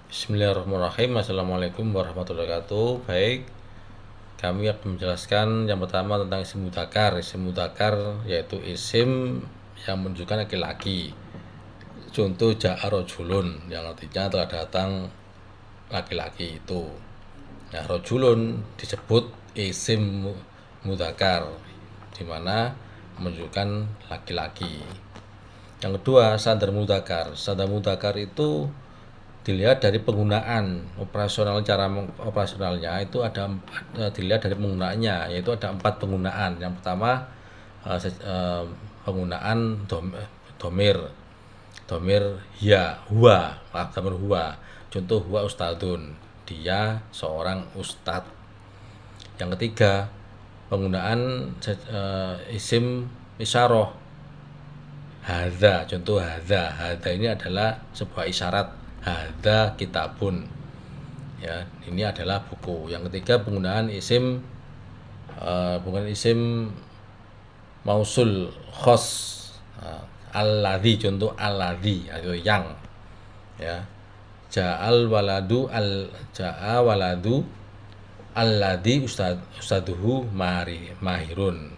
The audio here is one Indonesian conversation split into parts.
Bismillahirrahmanirrahim. Assalamualaikum warahmatullahi wabarakatuh. Baik, kami akan menjelaskan yang pertama tentang isim mudzakkar. Isim mudzakkar yaitu isim yang menunjukkan laki-laki. Contoh ja'a rajulun, yang artinya telah datang laki-laki itu. Nah, rajulun disebut isim mudzakkar, di mana menunjukkan laki-laki. Yang kedua, sadar mudzakkar. Sadar mudzakkar itu dilihat dari penggunaan cara operasionalnya itu dilihat dari penggunaannya, yaitu ada 4 penggunaan. Yang pertama, penggunaan domir ya huwa, domir huwa. Contoh, huwa ustadun, dia seorang ustad. Yang ketiga, penggunaan isim isyarah, hadza. Contoh, hadza ini adalah sebuah isyarat, hadza kitabun, ya, ini adalah buku. Yang ketiga, penggunaan isim mausul khos, alladzi. Contoh, alladzi atau yang, ya, ja'a waladu alladzi ustaduhu mahirun,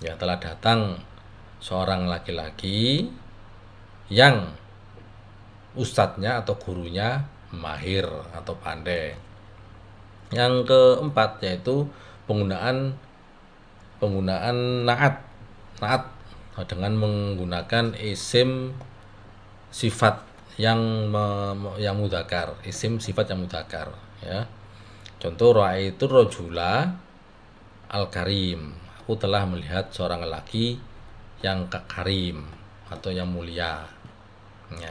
ya, telah datang seorang laki-laki yang ustadznya atau gurunya mahir atau pandai. Yang keempat yaitu penggunaan naat dengan menggunakan isim sifat yang mudzakkar, isim sifat yang mudzakkar, ya. Contoh, ra'aitu rajula al-karim, aku telah melihat seorang lelaki yang karim atau yang mulia, ya.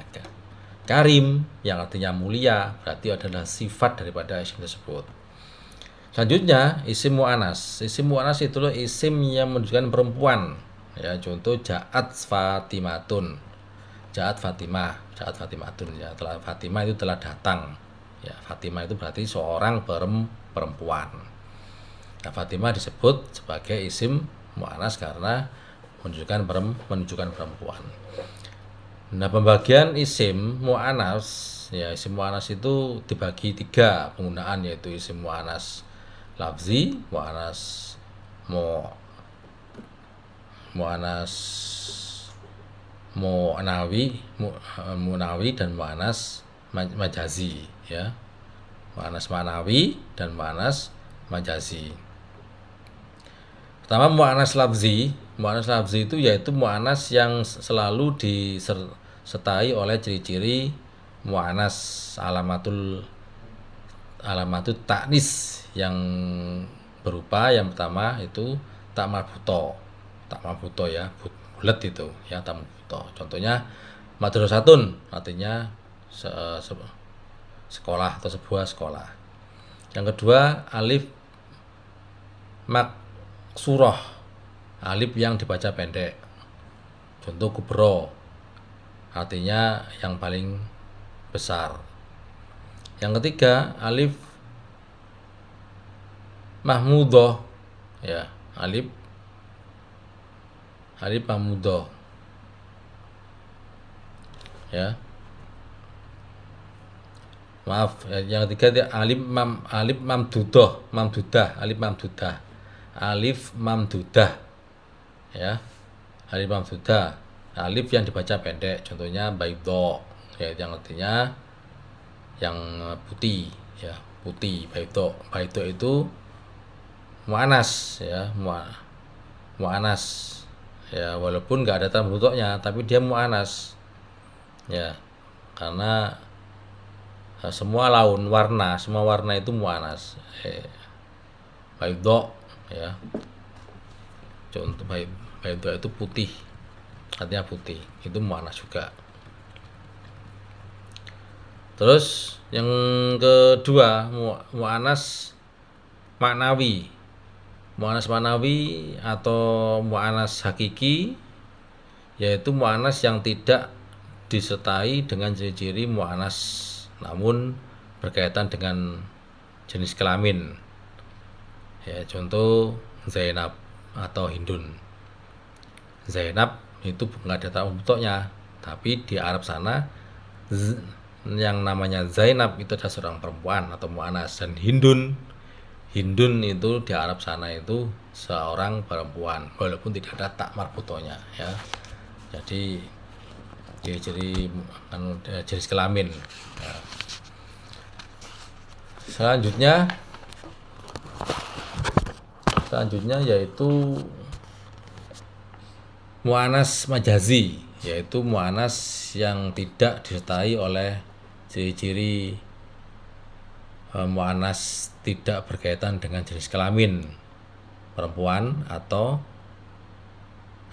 Karim yang artinya mulia berarti adalah sifat daripada isim tersebut. Selanjutnya, isim mu'anas. Isim mu'anas itu adalah isim yang menunjukkan perempuan, ya. Contoh, ja'at fatimatun, ja'at fatimatun, ya, telah Fatimah itu telah datang, ya. Fatimah itu berarti seorang perempuan. Nah, Fatimah disebut sebagai isim mu'anas karena menunjukkan perempuan. Nah, pembagian isim mu'anas, ya, isim mu'anas itu dibagi 3 penggunaan, yaitu isim mu'anas lafzi, mu'anas mu'nawi dan mu'anas majazi, ya. Mu'anas ma'nawi dan mu'anas majazi. Pertama, mu'anas lafzi. Mu'anas lafzi itu yaitu mu'anas yang selalu disertai oleh ciri-ciri mu'anas alamatul ta'nis, yang berupa yang pertama itu tak marbuto, ya, bulat itu, ya, tak marbuto. Contohnya, madrasatun artinya sekolah atau sebuah sekolah. Yang kedua, alif maksurah, alif yang dibaca pendek. Contoh, kubro artinya yang paling besar. Yang ketiga, alif mahmudoh, ya, alif mahmudoh, ya. Maaf, yang ketiga alif mamdudah, alif mamdudah, ya, alif mamdudah, alif yang dibaca pendek. Contohnya baidho, ya, yang artinya yang putih, ya, putih. Baidho itu mu'anas, ya, mu'anas, ya, walaupun nggak ada tam hutoknya tapi dia mu'anas, ya, karena semua warna itu mu'anas. Baidho, ya, contoh baidho itu putih, artinya putih, itu mu'anas juga. Terus yang kedua, mu'anas maknawi. Mu'anas maknawi atau mu'anas hakiki yaitu mu'anas yang tidak disertai dengan ciri-ciri mu'anas namun berkaitan dengan jenis kelamin, ya. Contoh, Zainab atau Hindun. Zainab itu nggak ada tak bentuknya, tapi di Arab sana yang namanya Zainab itu adalah seorang perempuan atau mu'anas, dan Hindun itu di Arab sana itu seorang perempuan walaupun tidak ada tak marbutonya ya. Jadi ciri-ciri jenis kelamin ya. Selanjutnya yaitu mu'anas majazi, yaitu mu'anas yang tidak disertai oleh ciri-ciri mu'anas tidak berkaitan dengan jenis kelamin perempuan, atau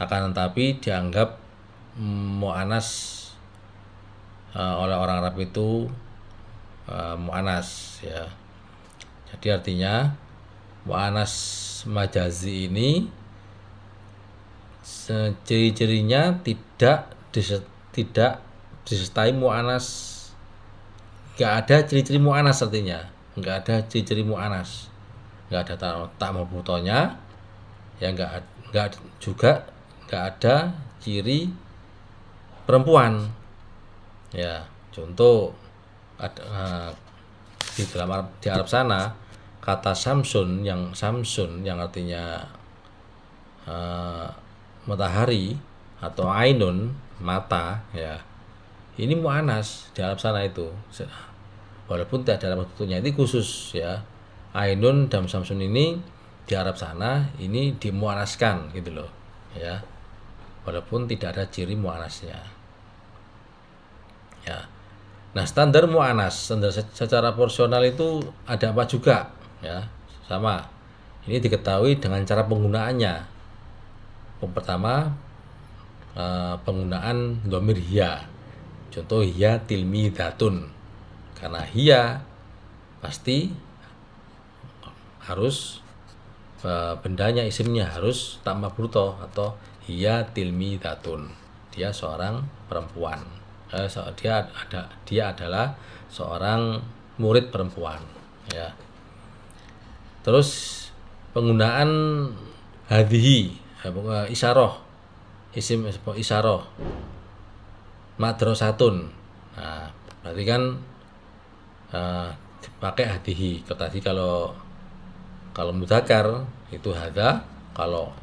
akan tetapi dianggap mu'anas oleh orang Arab itu mu'anas ya. Jadi artinya mu'anas majazi ini ciri-cirinya tidak disertai mu'anas, nggak ada ciri-ciri mu'anas, artinya nggak ada ciri-ciri mu'anas, nggak ada tak marbutonya ya, nggak juga nggak ada ciri perempuan ya. Contoh di Arab sana kata Samsun yang artinya matahari atau ainun mata ya, ini mu'anas di Arab sana itu walaupun tidak ada bentuknya, itu khusus ya. Ainun dan Samsun ini di Arab sana ini dimu'anaskan gitu loh ya, walaupun tidak ada ciri mu'anasnya ya. Nah, standar mu'anas, standar secara proporsional itu ada apa juga ya, sama. Ini diketahui dengan cara penggunaannya. Yang pertama, penggunaan dhamir hiya. Contoh hiya tilmidatun, karena hiya pasti harus bendanya, isimnya harus tak mabruto, atau hiya tilmidatun, dia seorang perempuan, dia adalah seorang murid perempuan ya. Terus penggunaan hadhihi, isyarah, isim isyarah, madrasatun. Nah, berarti kan pakai hadhihi. Tadi kalau mudzakkar itu hadza, kalau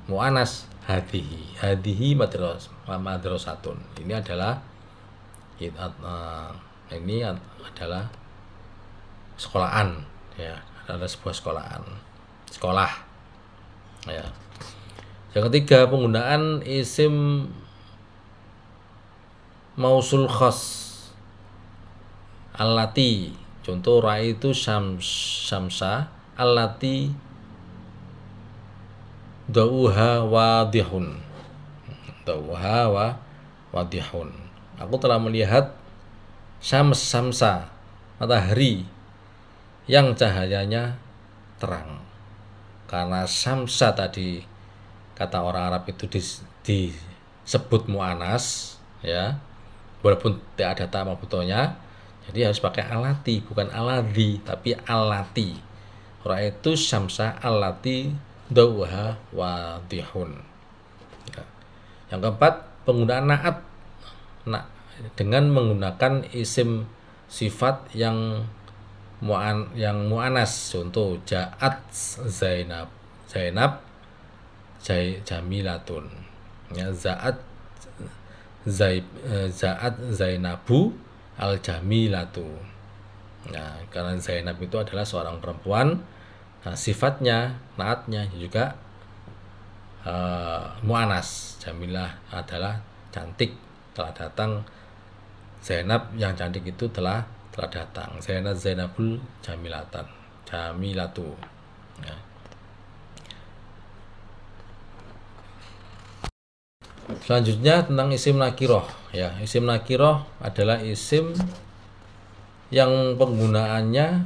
muannas hadhihi madrasatun. Ini adalah sekolahan ya, adalah sebuah sekolah ya. Yang ketiga, penggunaan isim mausul khas allati. Contoh ra'aitu syamsa allati dawuha wadihun. Aku telah melihat syamsa, matahari yang cahayanya terang. Karena syamsa tadi kata orang Arab itu disebut mu'anas ya, walaupun tidak ada ta marbutonya, jadi harus pakai alati, bukan aladhi tapi alati. Ra'aitu syamsa allati dawuha wadihun ya. Yang keempat, penggunaan na'at dengan menggunakan isim sifat yang mu'anas. Contoh ja'at Zainab jamilatun ya, za'at Zainabu al jamilatu. Nah, karena Zainab itu adalah seorang perempuan, nah, sifatnya naatnya juga mu'anas. Jamilah adalah cantik, telah datang. Zainab yang cantik itu telah datang. Zainabul jamilatu ya. Selanjutnya tentang isim nakiroh ya. Isim nakiroh adalah isim yang penggunaannya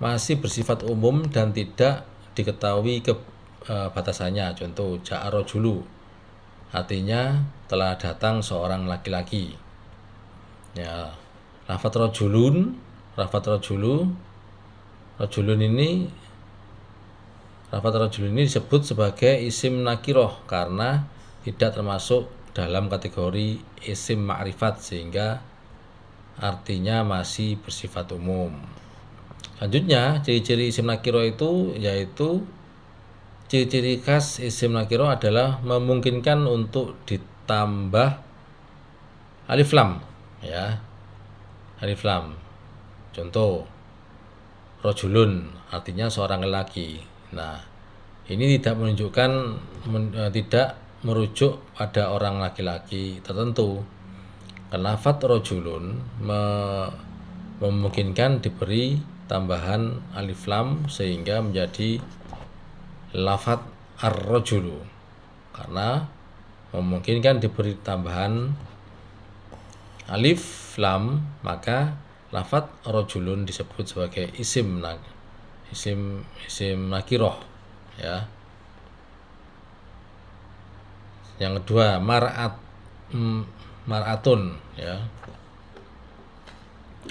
masih bersifat umum dan tidak diketahui batasannya. Contoh ja'a rajulu, artinya telah datang seorang laki-laki ya. Lafadz rajulun ini disebut sebagai isim nakiroh karena tidak termasuk dalam kategori isim ma'rifat, sehingga artinya masih bersifat umum. Selanjutnya, ciri-ciri isim nakiro itu yaitu ciri-ciri khas isim nakiro adalah memungkinkan untuk ditambah alif lam, ya. Alif lam. Contoh, rojulun artinya seorang lelaki. Nah, ini tidak menunjukkan tidak merujuk pada orang laki-laki tertentu. Karena lafadz rojulun memungkinkan diberi tambahan alif lam sehingga menjadi lafadz ar-rojulu. Karena memungkinkan diberi tambahan alif lam, maka lafadz rojulun disebut sebagai isim nakiroh, ya. Yang kedua, mar'atun, ya.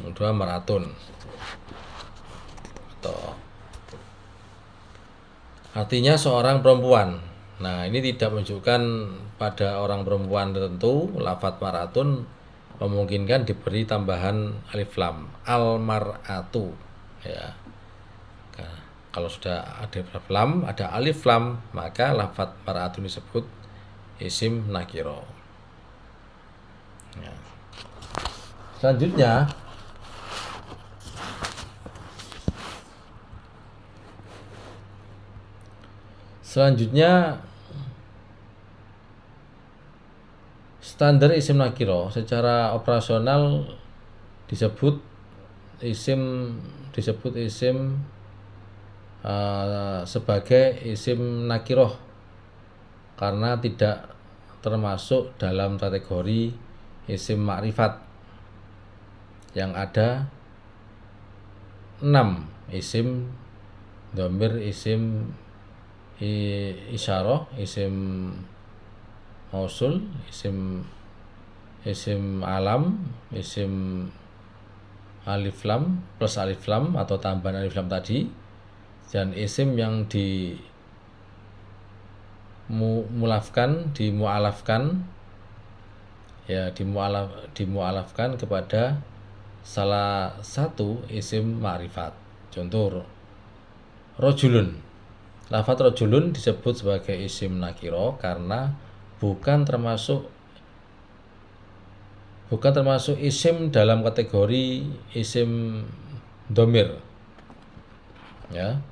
Yang kedua mar'atun. Artinya seorang perempuan. Nah, ini tidak menunjukkan pada orang perempuan tertentu. Lafadz mar'atun memungkinkan diberi tambahan alif lam, al mar'atu, ya. Nah, kalau sudah ada alif lam, maka lafadz mar'atun disebut isim nakiro, ya. Selanjutnya standar isim nakiro secara operasional disebut isim sebagai isim nakiroh karena tidak termasuk dalam kategori isim ma'rifat yang ada 6 isim dhamir, isim isyarah, isim mausul, isim alam, isim alif lam plus alif lam atau tambahan alif lam tadi, dan isim yang dimu'alafkan kepada salah satu isim ma'rifat. Contoh, rojulun. Lafadz rojulun disebut sebagai isim nakiro karena bukan termasuk isim dalam kategori isim dhamir, ya.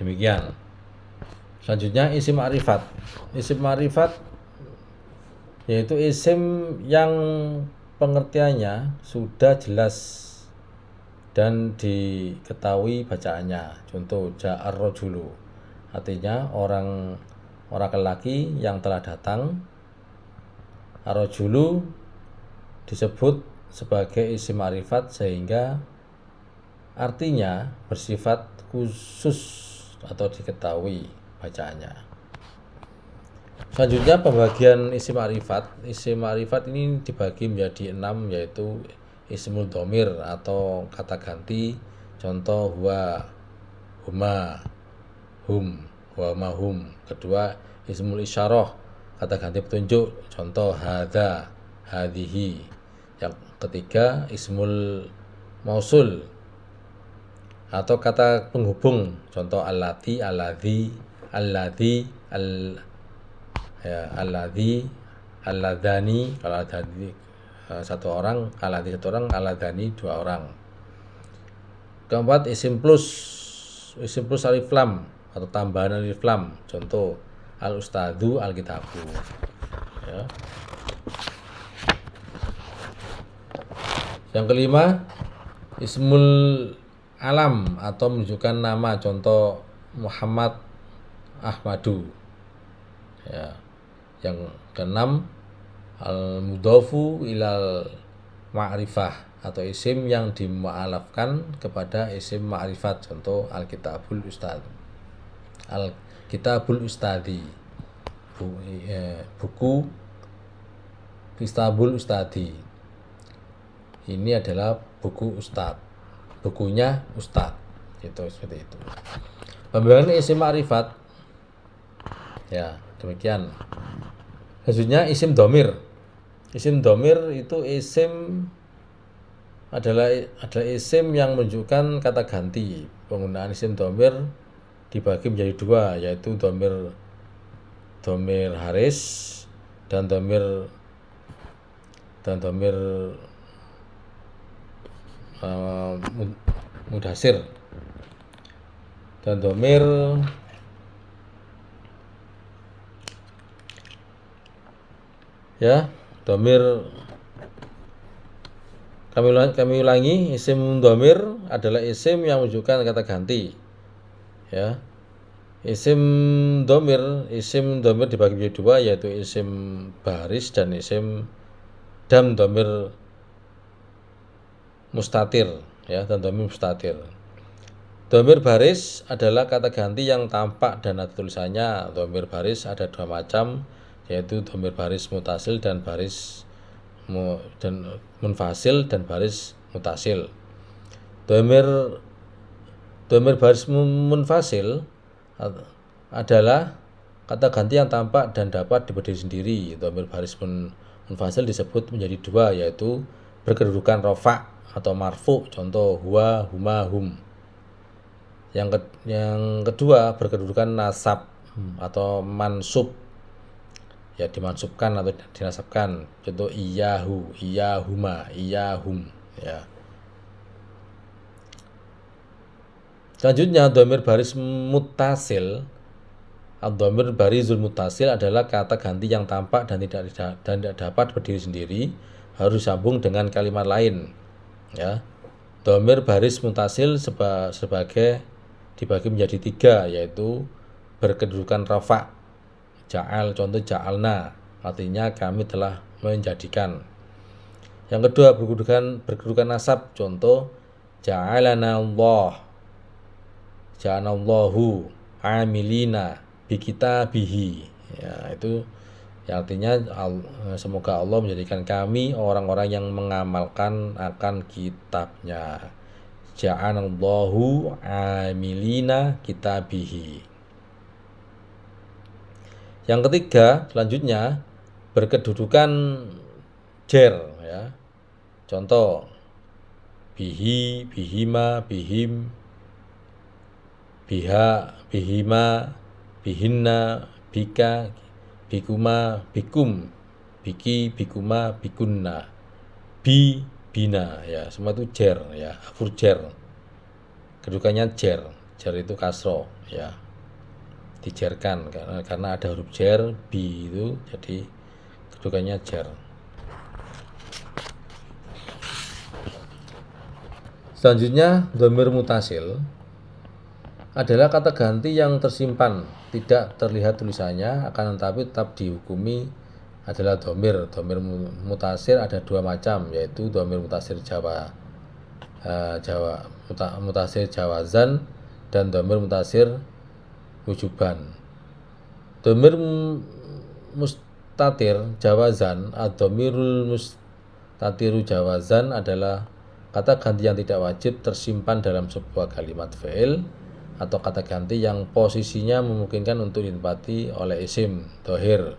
Demikian. Selanjutnya isim ma'rifat. Isim ma'rifat yaitu isim yang pengertiannya sudah jelas dan diketahui bacaannya. Contoh, ja'ar rojulu, artinya orang lelaki yang telah datang. Ar-rojulu disebut sebagai isim ma'rifat sehingga artinya bersifat khusus atau diketahui bacaannya. Selanjutnya pembagian isim ma'rifat. Isim ma'rifat ini dibagi menjadi 6, yaitu ismul dhamir atau kata ganti. Contoh, huwa, huma, hum, huwa ma hum. Kedua, ismul isyarah, kata ganti petunjuk. Contoh, hadza, hadhihi. Yang ketiga, ismul mausul atau kata penghubung. Contoh, allati, alladzi, alladzi, alladzi, alladzani, kalau alladzi satu orang, alladzi satu orang, alladzani dua orang. Keempat, isim plus alif lam atau tambahan alif lam. Contoh, al ustadzu, al kitabu, ya. Yang kelima, ismul alam atau menunjukkan nama. Contoh, Muhammad, Ahmadu, ya. Yang keenam, al mudhofu ilal ma'rifah atau isim yang dimu'alafkan kepada isim ma'rifat. Contoh, al kitabul ustad, al kitabul ustadi, buku kitabul ustadi, ini adalah buku ustad, bukunya ustad, itu seperti itu. Pembagian isim ma'rifat, ya. Demikian. Selanjutnya isim domir. Isim domir itu isim adalah isim yang menunjukkan kata ganti. Penggunaan isim domir dibagi menjadi dua, yaitu domir haris dan domir mudasir. Dan domir domir kami ulangi, isim domir adalah isim yang menunjukkan kata ganti. Ya. Isim domir dibagi menjadi dua, yaitu isim baris dan isim domir mustatir, dan domir mustatir. Domir baris adalah kata ganti yang tampak dan ada tulisannya. Domir baris ada dua macam, yaitu domir baris mutasil dan baris munfasil dan baris mutasil. Domir baris munfasil adalah kata ganti yang tampak dan dapat berdiri sendiri. Domir baris munfasil disebut menjadi dua, yaitu berkedudukan rofa atau marfu, contoh huwa, huma, hum. Yang kedua berkedudukan nasab atau mansub, dimansubkan atau dinasabkan, contoh iyahu, iyahuma, iyahum. Selanjutnya domir baris mutasil. Domir barizul mutasil adalah kata ganti yang tampak dan tidak dapat berdiri sendiri, harus disambung dengan kalimat lain. Domir baris mutasil sebagai dibagi menjadi tiga, yaitu berkedudukan rafa, ja'al, contoh ja'alna, artinya kami telah menjadikan. Yang kedua berkedudukan nasab, contoh ja'alana Allah, ja'alallahu amilina bikitabihi. Itu artinya semoga Allah menjadikan kami orang-orang yang mengamalkan akan kitabnya. Ja'alallahu amilina kitabihi. Yang ketiga selanjutnya berkedudukan jer, contoh bihi, bihima, bihim, biha, bihima, bihinna, bika, bikuma, bikum, biki, bikuma, bikunna, bina, semua itu jer, huruf jer. Kedudukannya jer itu kasro, dijerkan karena ada huruf jer, bi itu jadi kedudukannya jer. Selanjutnya domir mutasil adalah kata ganti yang tersimpan, tidak terlihat tulisannya, akan tetapi tetap dihukumi adalah domir. Domir mutasir ada dua macam, yaitu domir mutasir mutasir jawazan dan domir mutasir wujuban. Domir mustatir jawazan, ad-domirul mustatiru jawazan adalah kata ganti yang tidak wajib tersimpan dalam sebuah kalimat fi'il atau kata ganti yang posisinya memungkinkan untuk ditempati oleh isim dohir.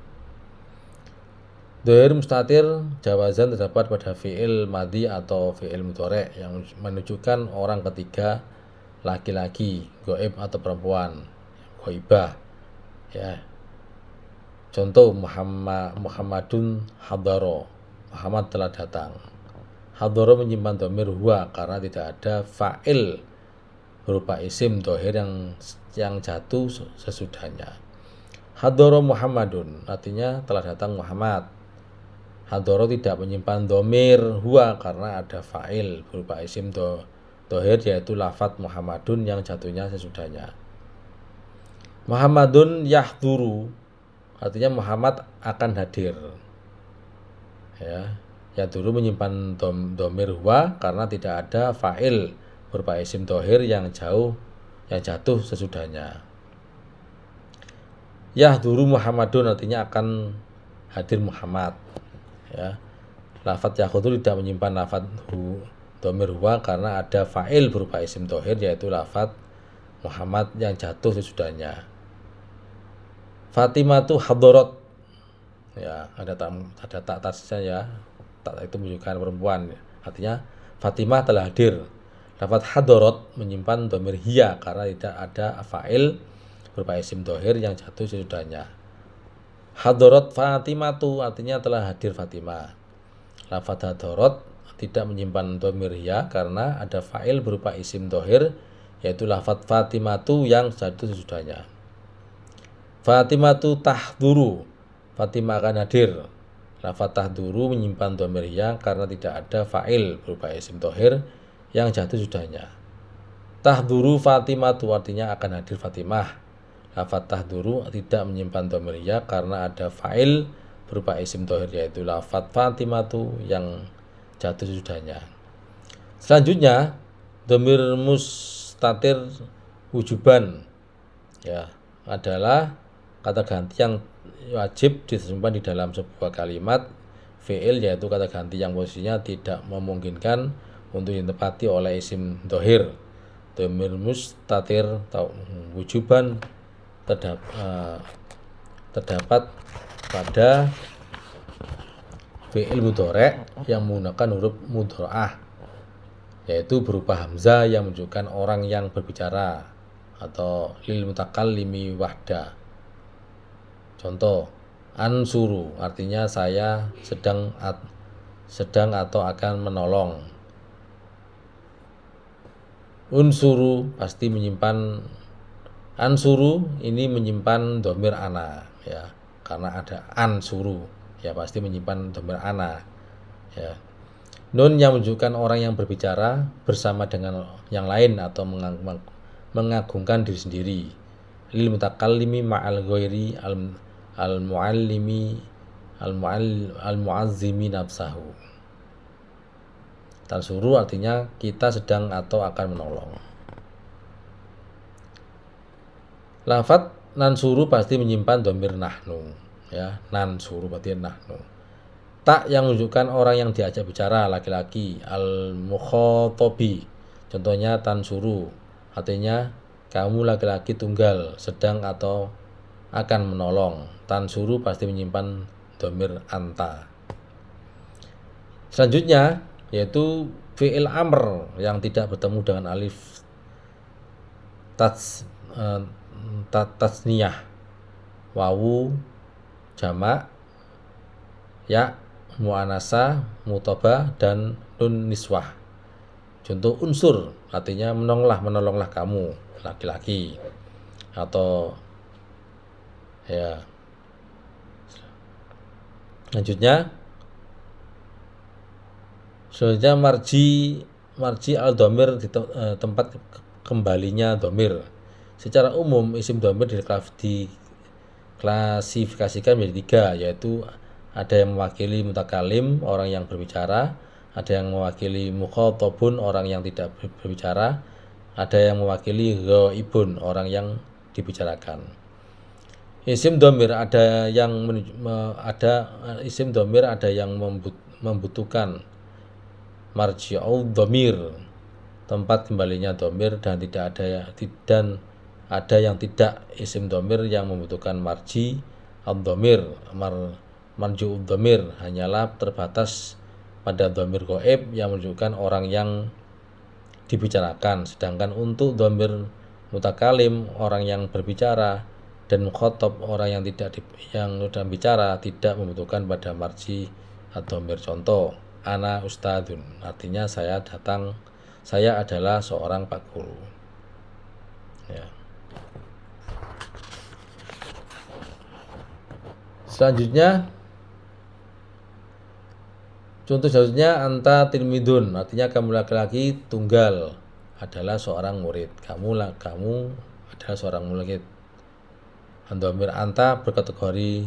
Dohir mustatir jawazan terdapat pada fi'il madhi atau fi'il mudhari' yang menunjukkan orang ketiga, laki-laki, goib atau perempuan, goibah. Contoh Muhammadun hadaro, Muhammad telah datang. Hadaro menyimpan domir huwa karena tidak ada fa'il berupa isim dohir yang jatuh sesudahnya. Hadoro Muhammadun artinya telah datang Muhammad. Hadoro tidak menyimpan domir huwa karena ada fa'il berupa isim dohir, yaitu lafadz Muhammadun yang jatuhnya sesudahnya. Muhammadun yahduru artinya Muhammad akan hadir. Yahduru menyimpan domir huwa karena tidak ada fa'il berupa isim dohir yang jatuh sesudahnya. Yahduru Muhammadun artinya akan hadir Muhammad. Lafadz yahduru tidak menyimpan lafadz domir huwa karena ada fa'il berupa isim dohir, yaitu lafadz Muhammad yang jatuh sesudahnya. Fatimah tuh hadarat. Ya, ada tak tasnya ya. Tak itu menunjukkan perempuan. Artinya Fatimah telah hadir. Lafat hadarat menyimpan dhamir hiya karena tidak ada fa'il berupa isim dohir yang jatuh sesudahnya. Hadarat Fatimatu artinya telah hadir Fatimah. Lafat hadarat tidak menyimpan dhamir hiya karena ada fa'il berupa isim dohir yaitu lafat Fatimatu yang jatuh sesudahnya. Fatimatu tahduru, Fatimah akan hadir. Lafat tahduru menyimpan dhamir hiya karena tidak ada fa'il berupa isim dohir yang jatuh sudahnya. Tahduru Fatimatu artinya akan hadir Fatimah. Lafat tahduru tidak menyimpan dhamir hiya karena ada fa'il berupa isim dohir yaitu lafat Fatimatu yang jatuh sudahnya. Selanjutnya dhamir mustatir wujuban ya adalah kata ganti yang wajib disimpan di dalam sebuah kalimat fi'il yaitu kata ganti yang posisinya tidak memungkinkan untuk ditempati oleh isim dohir. Dhamir mustatir atau wujuban terdapat pada fi'il mudhari' yang menggunakan huruf mudhari'ah yaitu berupa hamzah yang menunjukkan orang yang berbicara atau lil mutakallimi wahda. Contoh, ansuru artinya saya sedang atau akan menolong. Unsuru pasti menyimpan ansuru ini menyimpan dhamir ana ya karena ada ansuru ya pasti menyimpan dhamir ana ya. Nun yang menunjukkan orang yang berbicara bersama dengan yang lain atau mengagungkan diri sendiri. Lil mutakallimi ma'al ghairi al-muallimi al-muazzimi nafsahu. Tansuru artinya kita sedang atau akan menolong. Lafat nansuru pasti menyimpan dhamir nahnu ya, nansuru berarti nahnu. Tak yang menunjukkan orang yang diajak bicara laki-laki al-mukhatabi. Contohnya tansuru artinya kamu laki-laki tunggal sedang atau akan menolong. Tansuru pasti menyimpan dhamir anta. Selanjutnya yaitu fi'il amr yang tidak bertemu dengan alif tasniyah, wawu jamak, ya mu'anasa, mutaba dan nun niswah. Contoh unsur artinya menolonglah kamu laki-laki atau ya. Selanjutnya marji al dhamir di tempat kembalinya dhamir. Secara umum isim dhamir diklasifikasikan menjadi tiga yaitu ada yang mewakili mutakalim orang yang berbicara, ada yang mewakili mukhatabun orang yang tidak berbicara, ada yang mewakili ghaibun orang yang dibicarakan. Isim dhamir ada yang membutuhkan marji'ud dhamir tempat kembalinya dhamir dan ada yang tidak isim dhamir yang membutuhkan marji ad-dhamir. Marji'ud dhamir hanyalah terbatas pada dhamir ghaib yang menunjukkan orang yang dibicarakan, sedangkan untuk dhamir mutakalim orang yang berbicara dan mukhatab orang yang sudah bicara tidak membutuhkan pada marji ad-dhamir. Contoh, ana ustadun artinya saya adalah seorang pak guru ya. Selanjutnya anta tilmidun artinya kamu laki-laki tunggal adalah seorang murid. Kamu adalah seorang murid. Dhamir anta berkategori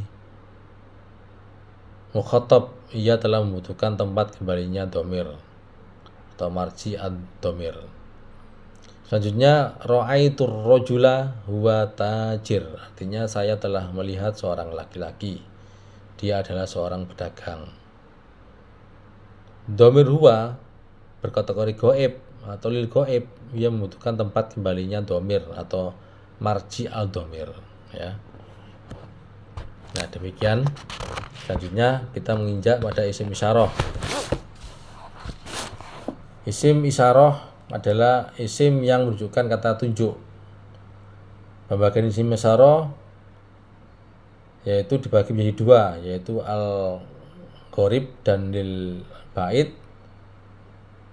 mukhatab, ia telah membutuhkan tempat kembalinya dhamir atau marji ad-dhamir. Selanjutnya ra'aitur rajula huwa tajir artinya saya telah melihat seorang laki-laki, dia adalah seorang pedagang. Dhamir huwa berkategori ghaib atau lil ghaib, ia membutuhkan tempat kembalinya dhamir atau marji al-dhamir ya. Nah, demikian. Selanjutnya kita menginjak pada isim isyarah. Isim isyarah adalah isim yang menunjukkan kata tunjuk. Pembagian isim isyarah yaitu dibagi menjadi dua, yaitu al-qorib dan lil bait.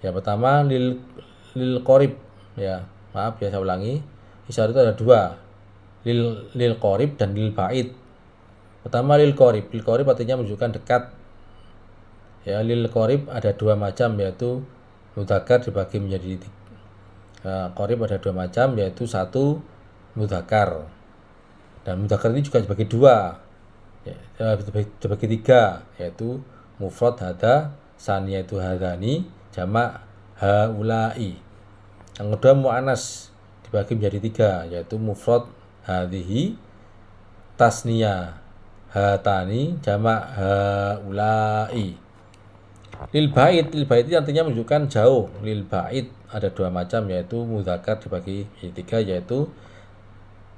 Yang pertama lil qorib, ya. Maaf ya, saya ulangi. Isyarah itu ada dua. Lil qorib dan lil bait. Pertama lil qorib. Lil qorib artinya menunjukkan dekat. Ya, lil qorib ada dua macam, yaitu mudzakkar dibagi menjadi qorib ada dua macam, yaitu satu mudzakkar. Dan mudzakkar ini juga dibagi dua, ya, dibagi tiga, yaitu mufrad hada, saniyah itu hadani, jamak haulai. Yang kedua muannas dibagi menjadi tiga, yaitu mufrad hadhihi, tasniyah hatani, jamak haulai. Lil bait itu artinya menunjukkan jauh. Lil bait ada dua macam, yaitu mudzakkar dibagi menjadi tiga, yaitu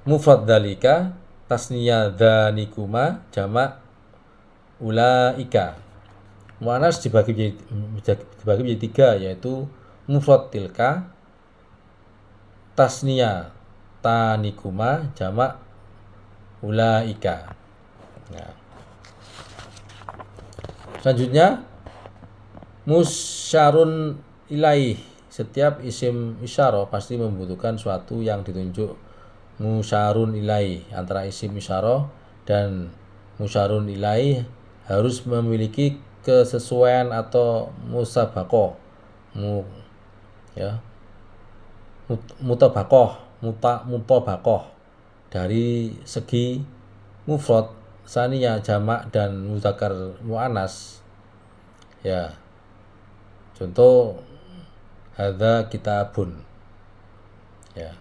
mufrad dzalika, tasniyah dzanikuma, jamak ulaika. Muannas dibagi menjadi tiga, yaitu mufrad tilka, tasniyah tanikuma, jamak ulaika. Nah. Selanjutnya musyarun ilaih. Setiap isim isyarah pasti membutuhkan suatu yang ditunjuk musyarun ilaih. Antara isim isyarah dan musyarun ilaih harus memiliki kesesuaian atau musabaqah, mutabaqah dari segi mufrad, saniyah, jamak, dan mudzakkar muannas. Ya, contoh hadza kitabun, ya,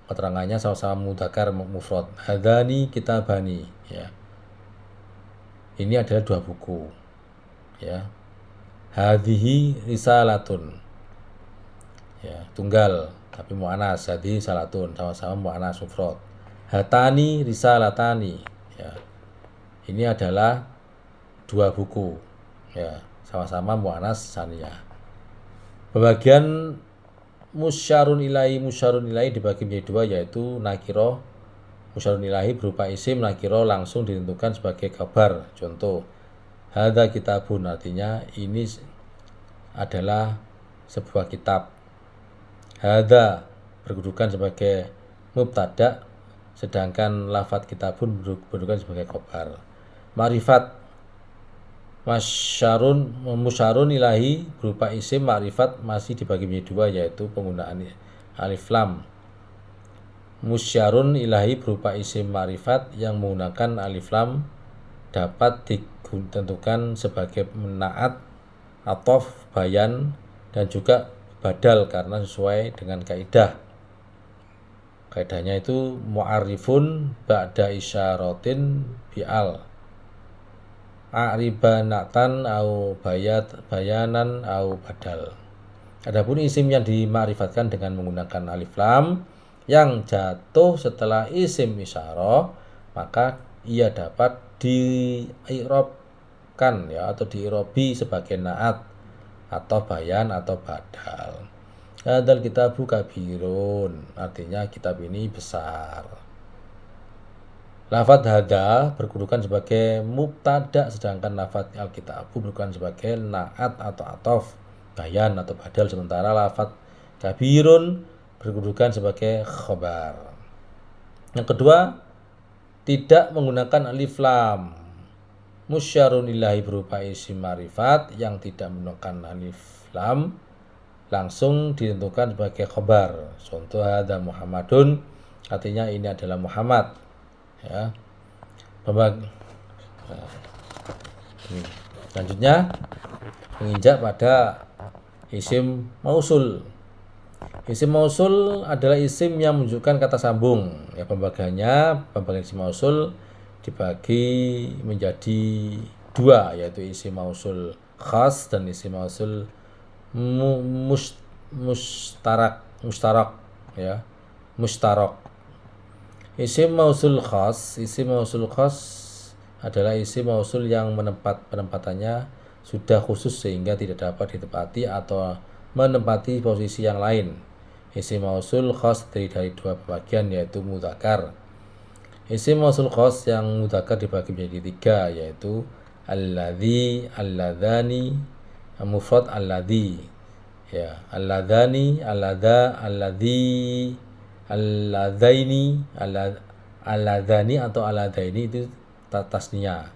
keterangannya sama-sama mudzakkar mufrad. Hadzani kitabani, ya, ini adalah dua buku, ya. Hadhihi risalatun, ya, tunggal tapi muannas. Hadhihi salatun sama-sama muannas mufrad. Hatani risalatani, ya, ini adalah dua buku, ya, sama-sama muannas saniyah. Pembagian musyarun ilahi dibagi menjadi dua, yaitu nakiro. Musyarun ilahi berupa isim nakiro langsung ditentukan sebagai kabar. Contoh hadza kitabun, artinya ini adalah sebuah kitab. Hadza berkedudukan sebagai mubtada, sedangkan lafadz kitabun berkedudukan sebagai kabar. Ma'rifat musyarun ilahi berupa isim ma'rifat masih dibagi menjadi dua, yaitu penggunaan alif lam. Musyarun ilahi berupa isim ma'rifat yang menggunakan alif lam dapat ditentukan sebagai menaat, athof, bayan, dan juga badal karena sesuai dengan kaidah. Kaidahnya itu mu'arifun ba'da isyaratin bi'al, a'ribanatan au bayanan au badal. Adapun isim yang dima'rifatkan dengan menggunakan alif lam yang jatuh setelah isim isyarah, maka ia dapat di'irobkan, ya, atau di'irobi sebagai naat atau bayan atau badal. Hadzal kitabu kabirun, artinya kitab ini besar. Lafadz hadza berkedudukan sebagai mubtada, sedangkan lafadz al-kitabu berkedudukan sebagai naat atau athof, bayan atau badal, sementara lafadz kabirun berkedudukan sebagai khabar. Yang kedua, tidak menggunakan alif lam. Musyarun ilahi berupa isim ma'rifat yang tidak menggunakan alif lam langsung ditentukan sebagai khabar. Contoh hadza Muhammadun, artinya ini adalah Muhammad, ya. Selanjutnya menginjak pada isim mausul. Isim mausul adalah isim yang menunjukkan kata sambung. Ya, pembagian isim mausul dibagi menjadi dua, yaitu isim mausul khas dan isim mausul mustarak, ya, mustarak. Isim mausul khas adalah isim mausul yang penempatannya sudah khusus sehingga tidak dapat ditepati atau menempati posisi yang lain. Isim mausul khas terdiri dari dua bagian, yaitu mudzakkar. Isim mausul khas yang mudzakkar dibagi menjadi tiga, yaitu alladzi, alladzani, mufrad alladzi. Ya, alladzani, alladza, alladzi, alladzaini, alladzani atau alladzaini itu tasniah.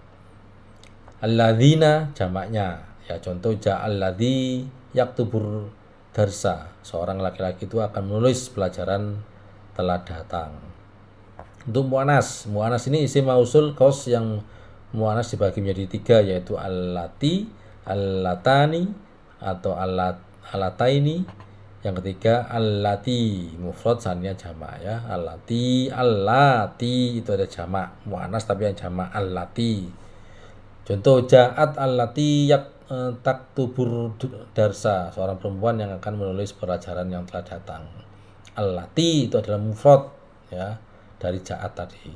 Alladzina jamaknya. Ya, contoh ja'alladzi yaktubur darsa. Seorang laki-laki itu akan menulis pelajaran telah datang. Untuk mu'anas, mu'anas ini isim mausul khas yang mu'anas dibagi menjadi tiga, yaitu allati, allatani atau allataini. Yang ketiga allati, mufrad sannya jamak ya. Allati itu ada jamak mu'anas tapi yang jamak allati. Contoh ja'at allati taktubur darsa, seorang perempuan yang akan menulis pelajaran yang telah datang. Allati itu adalah mufrad ya dari ja'at tadi.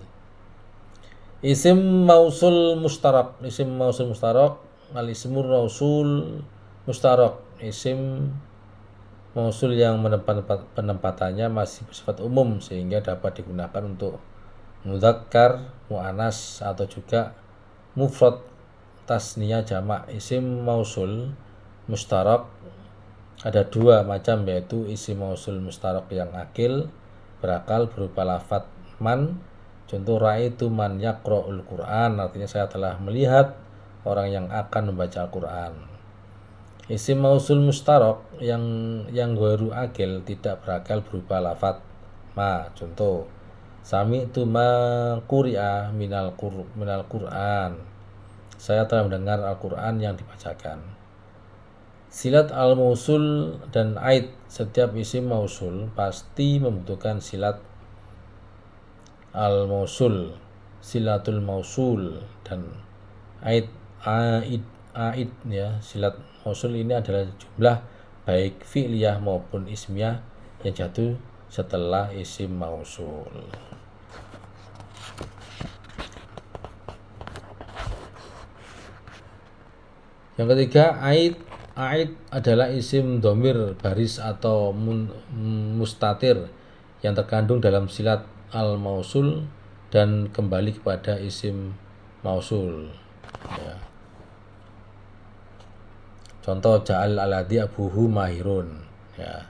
Isim mausul mustarak, isim mausul mustarak, al-ismur mausul mustarak, isim mausul yang penempatannya masih bersifat umum sehingga dapat digunakan untuk mudzakkar, muannas atau juga mufrad, tasniyah, jamak. Isim mausul mustarak ada dua macam, yaitu isim mausul mustarak yang akil, berakal, berupa lafadz man. Contoh ra'aitu man yaqra'ul Qur'an, artinya saya telah melihat orang yang akan membaca Al-Qur'an. Isim mausul mustarak yang ghairu akil, tidak berakal, berupa lafadz ma. Contoh sami'tu ma quri'a minal Qur'an, saya telah mendengar Al-Qur'an yang dibacakan. Silat al-mausul dan aid, setiap isim mausul pasti membutuhkan silat al-mausul, silatul mausul dan aid ya. Silat mausul ini adalah jumlah baik fi'liyah maupun ismiyah yang jatuh setelah isim mausul. Yang ketiga aid adalah isim dhamir baris atau mustatir yang terkandung dalam silat al-mausul dan kembali kepada isim mausul ya. Contoh ja'al alladzi abuhu mahirun ya,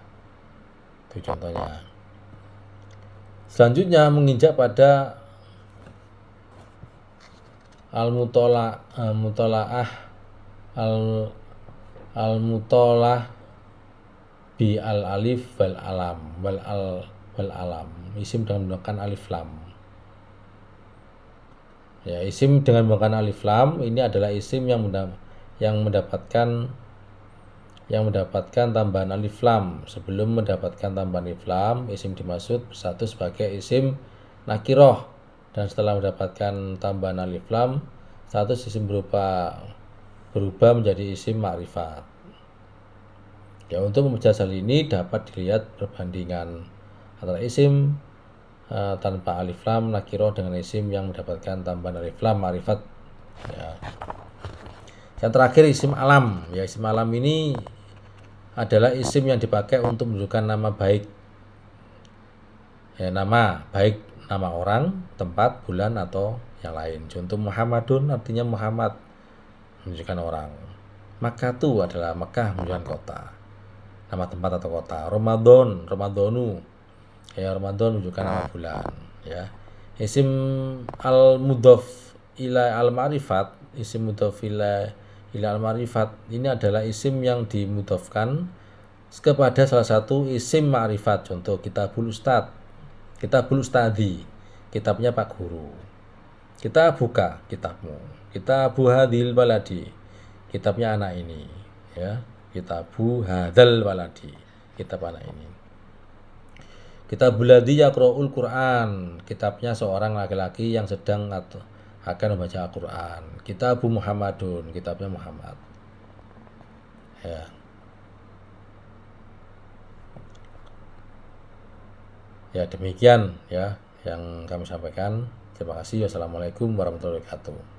itu contohnya. Selanjutnya menginjak pada al-mutolaah bi al-alif wal alam, isim dengan menggunakan alif lam. Ya, isim dengan menggunakan alif lam ini adalah isim yang mendapatkan tambahan alif lam. Sebelum mendapatkan tambahan alif lam, isim dimaksud bersatu sebagai isim nakiroh, dan setelah mendapatkan tambahan alif lam, status isim berubah menjadi isim ma'rifat. Ya, untuk memecah hal ini dapat dilihat perbandingan antara isim tanpa alif lam nakiroh dengan isim yang mendapatkan tambahan alif lam ma'rifat ya. Yang terakhir isim alam ya. Isim alam ini adalah isim yang dipakai untuk menunjukkan nama baik ya, nama orang, tempat, bulan atau yang lain. Contoh Muhammadun artinya Muhammad, menunjukkan orang. Makkatu adalah Mekah, menunjukkan kota, nama tempat atau kota. Ramadanu ya, Ramadan menunjukkan nama bulan ya. Isim al-mudhaf ila al-ma'rifat, isim mudhaf ila al-ma'rifat ini adalah isim yang dimudhafkan kepada salah satu isim ma'rifat. Contoh kitabul ustadi, kitabnya Pak Guru. Kitabuka, kitabmu. Kitabu hadil baladi, kitabnya anak ini ya. Kitabu hadzal waladi, kitab anak ini. Kitabul ladzi yaqra'ul Qur'an, kitabnya seorang laki-laki yang sedang atau akan membaca Al-Qur'an. Kitabu Muhammadun, kitabnya Muhammad ya. Ya, demikian ya yang kami sampaikan. Terima kasih. Wassalamualaikum warahmatullahi wabarakatuh.